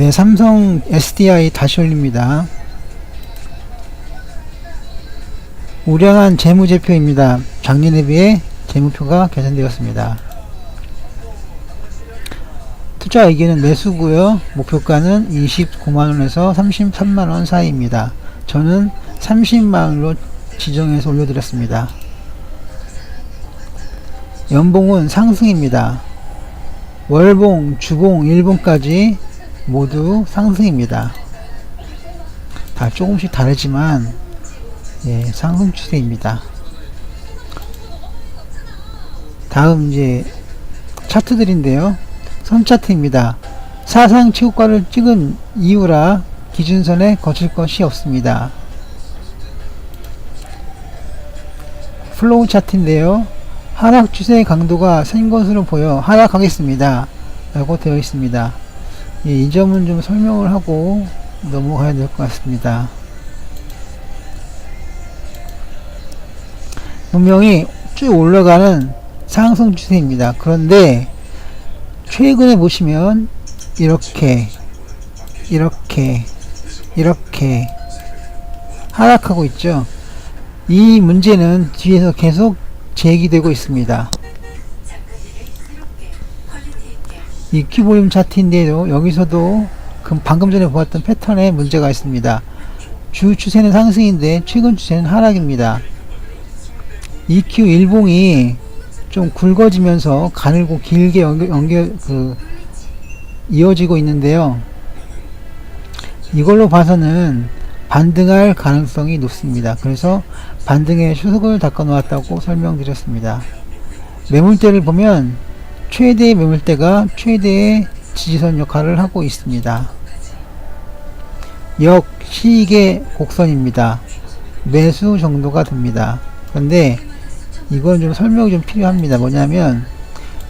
네, 삼성 SDI 다시 올립니다. 우량한 재무제표입니다. 작년에 비해 재무표가 개선되었습니다. 투자 의견은 매수고요. 목표가는 29만원에서 33만원 사이입니다. 저는 30만원으로 지정해서 올려드렸습니다. 연봉은 상승입니다. 월봉, 주봉, 일봉까지 모두 상승입니다. 다 조금씩 다르지만 예, 상승 추세입니다. 다음 이제 차트들인데요. 선차트입니다. 사상 최고가를 찍은 이후라 기준선에 거칠 것이 없습니다. 플로우 차트인데요. 하락 추세의 강도가 센 것으로 보여 하락하겠습니다. 라고 되어 있습니다. 예, 이 점은 좀 설명을 하고 넘어가야 될 것 같습니다. 분명히 쭉 올라가는 상승 추세입니다. 그런데 최근에 보시면 이렇게 하락하고 있죠. 이 문제는 뒤에서 계속 제기되고 있습니다. 이 큐볼륨 차트인데도 여기서도 방금 전에 보았던 패턴에 문제가 있습니다. 주 추세는 상승인데 최근 추세는 하락입니다. EQ 일봉이 좀 굵어지면서 가늘고 길게 이어지고 있는데요. 이걸로 봐서는 반등할 가능성이 높습니다. 그래서 반등의 수석을 닦아 놓았다고 설명드렸습니다. 매물대를 보면 최대의 매물대가 최대의 지지선 역할을 하고 있습니다. 역시익의 곡선입니다. 매수 정도가 됩니다. 그런데 이건 좀 설명이 좀 필요합니다. 뭐냐면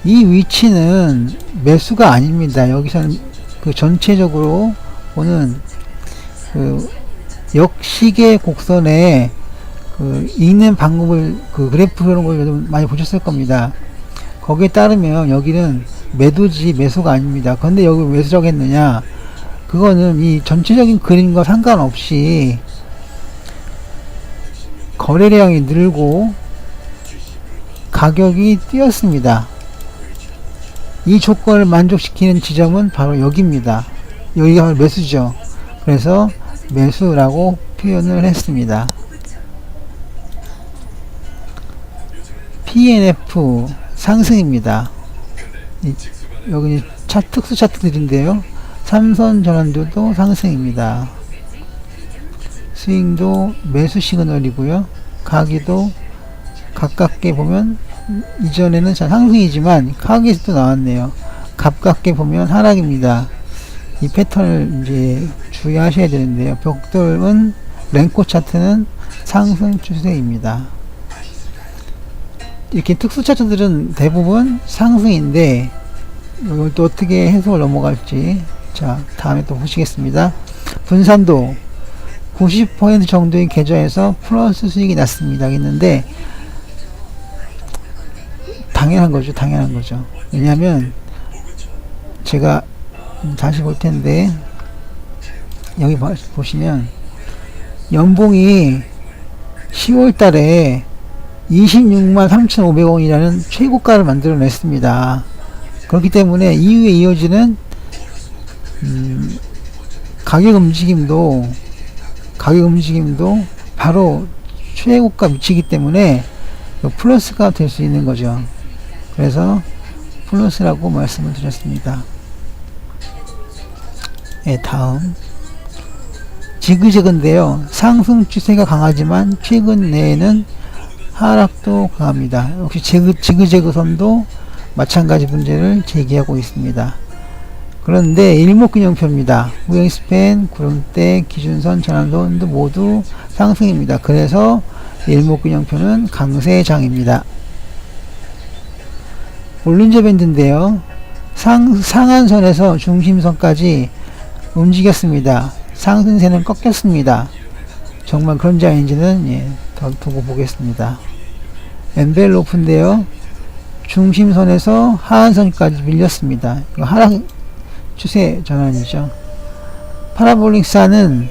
이 위치는 매수가 아닙니다. 여기서는 전체적으로 보는 역시계 곡선에 읽는 방법을 그래프 그런 걸 좀 많이 보셨을 겁니다. 거기에 따르면 여기는 매도지 매수가 아닙니다. 그런데 여기 매수라고 했느냐? 그거는 이 전체적인 그림과 상관없이 거래량이 늘고 가격이 뛰었습니다. 이 조건을 만족시키는 지점은 바로 여기입니다. 여기가 바로 매수죠. 그래서 매수라고 표현을 했습니다. PNF 상승입니다. 여기 특수 차트들인데요. 삼선 전환도도 상승입니다. 스윙도 매수 시그널이고요. 가기도 가깝게 보면 이전에는 상승이지만 가격에서도 나왔네요. 가깝게 보면 하락입니다. 이 패턴을 이제 주의하셔야 되는데요. 벽돌은 랭코 차트는 상승 추세입니다. 이렇게 특수 차트들은 대부분 상승인데 이걸 또 어떻게 해석을 넘어갈지 자 다음에 또 보시겠습니다. 분산도 90% 정도의 계좌에서 플러스 수익이 났습니다. 했는데 당연한 거죠. 왜냐하면 제가 다시 볼 텐데 여기 보시면 연봉이 10월 달에 26만 3,500원이라는 최고가를 만들어 냈습니다. 그렇기 때문에 이후에 이어지는 가격 움직임도 바로 최고가 미치기 때문에 플러스가 될 수 있는 거죠. 그래서 플러스라고 말씀을 드렸습니다. 네, 다음 지그재그인데요. 상승 추세가 강하지만 최근 내에는 하락도 강합니다. 역시 지그재그선도 마찬가지 문제를 제기하고 있습니다. 그런데 일목균형표입니다. 우행스팬, 구름대, 기준선, 전환선도 모두 상승입니다. 그래서 일목균형표는 강세장입니다. 볼린저 밴드인데요. 상한선에서 중심선까지 움직였습니다. 상승세는 꺾였습니다. 정말 그런지 아닌지는 더 두고 보겠습니다. 엔벨로프인데요. 중심선에서 하한선까지 밀렸습니다. 이거 하락 추세 전환이죠. 파라볼릭사는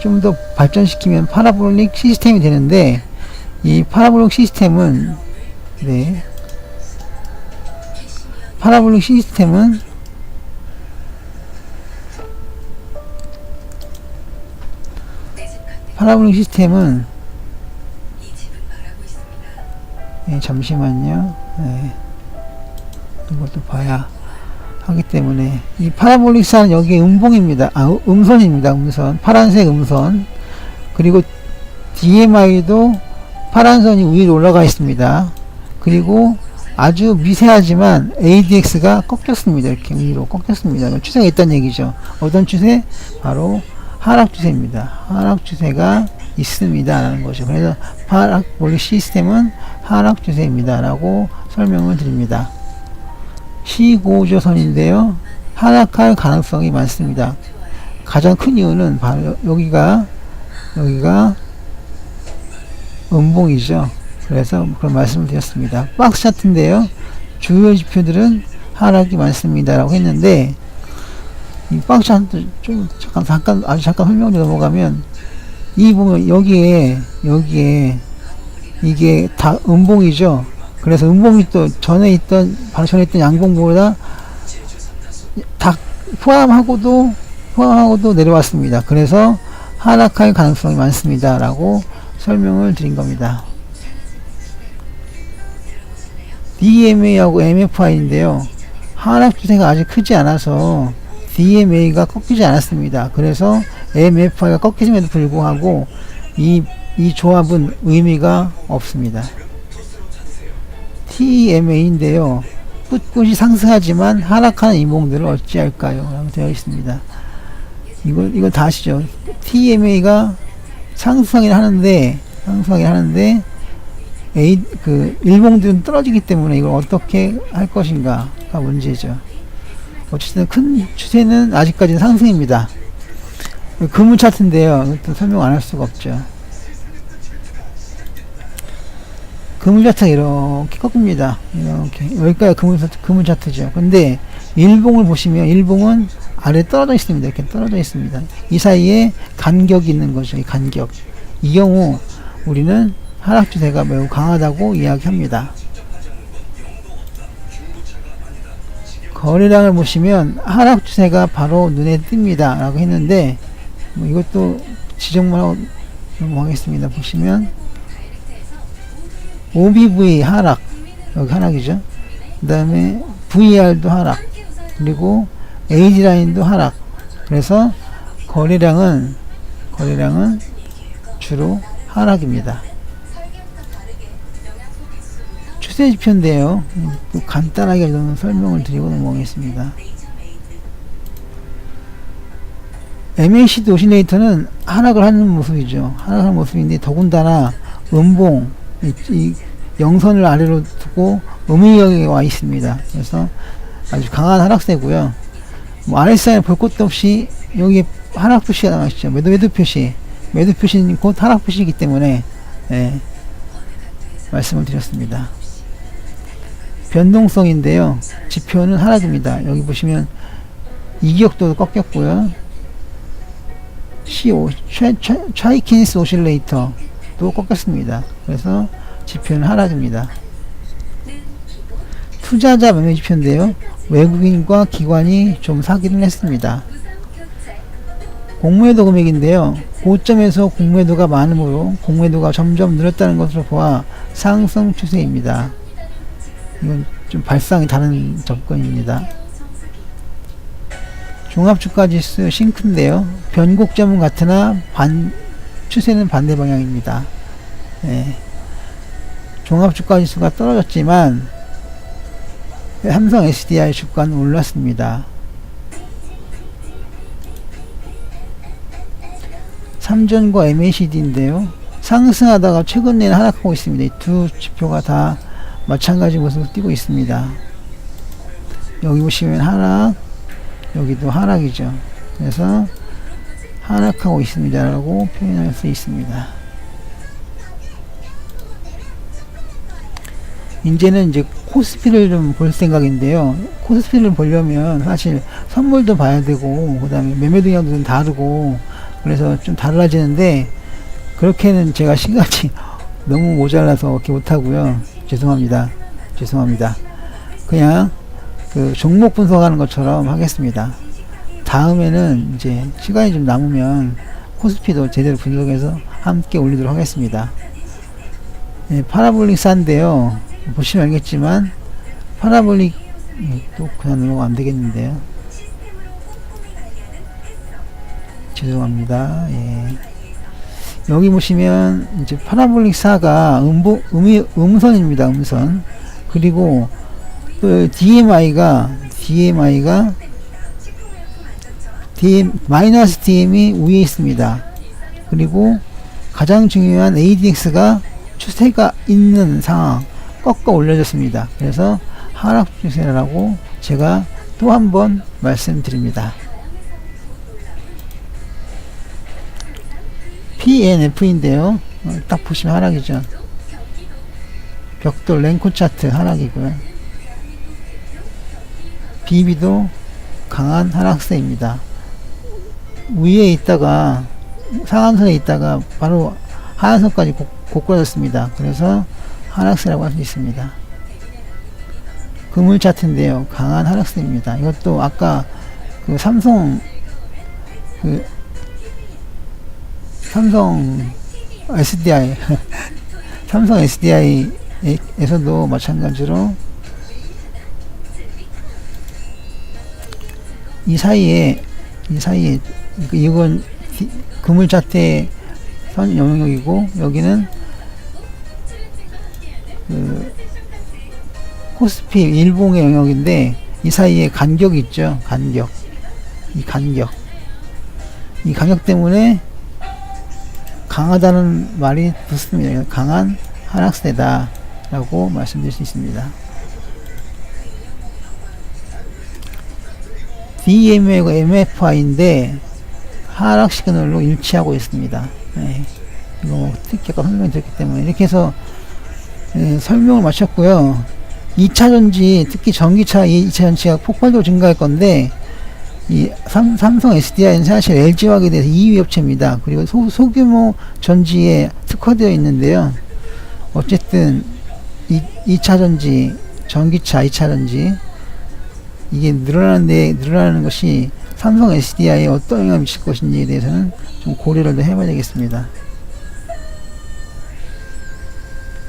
좀 더 발전시키면 파라볼릭 시스템이 되는데, 이 파라볼릭 시스템은 파라볼릭 시스템은 잠시만요. 이것도 봐야 하기 때문에, 이 파라볼릭사는 여기 음봉입니다. 음선입니다. 음선, 파란색 음선. 그리고 DMI도 파란 선이 위로 올라가 있습니다. 그리고 아주 미세하지만 ADX가 꺾였습니다. 이렇게 위로 꺾였습니다. 추세가 있다는 얘기죠. 어떤 추세? 바로 하락 추세입니다. 하락 추세가 있습니다 라는 거죠. 그래서 파라볼릭 시스템은 하락 추세입니다 라고 설명을 드립니다. 시고조선인데요, 하락할 가능성이 많습니다. 가장 큰 이유는 바로 여기가 음봉이죠. 그래서 그런 말씀을 드렸습니다. 박스 차트인데요, 주요 지표들은 하락이 많습니다 라고 했는데, 이 박스 차트 좀 아주 잠깐 설명을 넘어가면, 이 보면 여기에 이게 다 음봉이죠. 그래서 음봉이 또 바로 전에 있던 양봉보다 다 포함하고도 내려왔습니다. 그래서 하락할 가능성이 많습니다 라고 설명을 드린 겁니다. DMA하고 MFI인데요, 하락 추세가 아직 크지 않아서 DMA가 꺾이지 않았습니다. 그래서 MFI가 꺾이심에도 불구하고 이 조합은 의미가 없습니다. TMA인데요, 꿋꿋이 상승하지만 하락하는 이몽들을 어찌할까요? 라고 되어 있습니다. 이거 다 아시죠? TMA가 상승하긴 하는데 일봉들은 떨어지기 때문에 이걸 어떻게 할 것인가가 문제죠. 어쨌든 큰 추세는 아직까지는 상승입니다. 금은 차트인데요, 설명 안 할 수가 없죠. 금은 차트가 이렇게 꺾입니다. 이렇게 여기까지 금은 차트죠. 근데 일봉을 보시면 일봉은 아래 떨어져 있습니다. 이렇게 떨어져 있습니다. 이 사이에 간격이 있는 거죠. 이 간격. 이 경우 우리는 하락 추세가 매우 강하다고 이야기합니다. 거래량을 보시면 하락 추세가 바로 눈에 띕니다 라고 했는데, 이것도 지적만 하고 넘어가겠습니다. 보시면 OBV 하락, 여기 하락이죠. 그 다음에 VR도 하락, 그리고 AG라인도 하락. 그래서 거래량은 주로 하락입니다. 추세 지표인데요, 간단하게 좀 설명을 드리고 넘어가겠습니다. MACD 오실레이터는 하락을 하는 모습이죠. 하락하는 모습인데, 더군다나 음봉, 이 영선을 아래로 두고 음위역에 와 있습니다. 그래서 아주 강한 하락세고요. RSI를 볼 것도 없이 여기에 하락 표시가 나와 있죠. 매도 표시는 곧 하락 표시이기 때문에 말씀을 드렸습니다. 변동성인데요, 지표는 하락입니다. 여기 보시면 이격도 꺾였고요. 차이키니스 오실레이터도 꺾였습니다. 그래서 지표는 하락입니다. 투자자 매매 지표인데요, 외국인과 기관이 좀 사기를 했습니다. 공매도 금액인데요, 고점에서 공매도가 많으므로 공매도가 점점 늘었다는 것으로 보아 상승 추세입니다. 이건 좀 발상이 다른 접근입니다. 종합주가지수 싱크인데요, 변곡점은 같으나 추세는 반대 방향입니다. 종합주가지수가 떨어졌지만 삼성 SDI 주가는 올랐습니다. 삼전과 MACD인데요, 상승하다가 최근에는 하락하고 있습니다. 이 두 지표가 다 마찬가지 모습을 띄고 있습니다. 여기 보시면 하락, 여기도 하락이죠. 그래서 하락하고 있습니다 라고 표현할 수 있습니다. 이제는 코스피를 좀 볼 생각인데요. 코스피를 보려면 사실 선물도 봐야 되고, 그 다음에 매매 동향도 좀 다르고, 그래서 좀 달라지는데, 그렇게는 제가 시간이 너무 모자라서 그렇게 못하고요. 죄송합니다. 죄송합니다. 그냥 그 종목 분석하는 것처럼 하겠습니다. 다음에는 이제 시간이 좀 남으면 코스피도 제대로 분석해서 함께 올리도록 하겠습니다. 네, 파라볼릭 싼데요. 보시면 알겠지만 파라볼릭 또 그냥 넘어가 안 되겠는데요. 죄송합니다. 예. 여기 보시면 이제 파라볼릭 4가 음선입니다. 음선. 그리고 그 마이너스 DM이 위에 있습니다. 그리고 가장 중요한 ADX가 추세가 있는 상황 꺾어 올려졌습니다. 그래서 하락 추세라고 제가 또 한 번 말씀드립니다. PNF인데요. 딱 보시면 하락이죠. 벽돌 랭코 차트 하락이고요. BB도 강한 하락세입니다. 위에 있다가 상한선에 있다가 바로 하한선까지 고꾸라졌습니다. 그래서 하락세라고 할 수 있습니다. 그물 차트인데요. 강한 하락세입니다. 이것도 아까 그 삼성 SDI 삼성 SDI에서도 마찬가지로 이 사이에 이건 그물 차트의 선 영역이고, 여기는 그 코스피 일봉의 영역인데, 이 사이에 간격이 있죠. 이 간격 때문에 강하다는 말이 붙습니다. 강한 하락세다 라고 말씀드릴 수 있습니다. DMA가 MFI인데 하락 시그널로 일치하고 있습니다. 네. 이거 뭐 특히 아까 설명드렸기 때문에 이렇게 해서 설명을 마쳤고요. 2차전지, 특히 전기차 2차전지가 폭발적으로 증가할 건데, 이 삼성 SDI는 사실 LG화학에 대해서 2위 업체입니다. 그리고 소규모 전지에 특화되어 있는데요. 어쨌든 2차전지, 전기차 2차전지 이게 늘어나는 것이 삼성 SDI에 어떤 영향을 미칠 것인지에 대해서는 좀 고려를 더 해봐야 되겠습니다.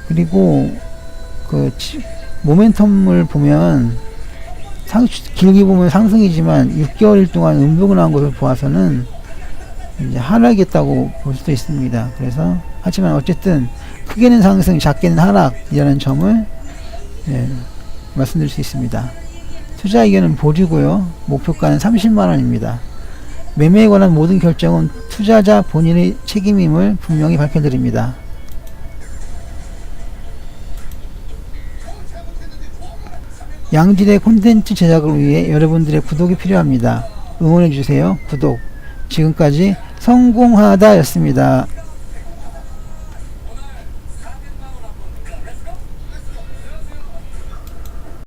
그리고 그 모멘텀을 보면 길게 보면 상승이지만 6개월 동안 음봉을 한 것을 보아서는 이제 하락이었다고 볼 수도 있습니다. 그래서 하지만 어쨌든 크게는 상승, 작게는 하락이라는 점을 말씀드릴 수 있습니다. 투자 의견은 보류고요. 목표가는 30만원입니다. 매매에 관한 모든 결정은 투자자 본인의 책임임을 분명히 밝혀드립니다. 양질의 콘텐츠 제작을 위해 여러분들의 구독이 필요합니다. 응원해주세요. 구독. 지금까지 성공하다 였습니다.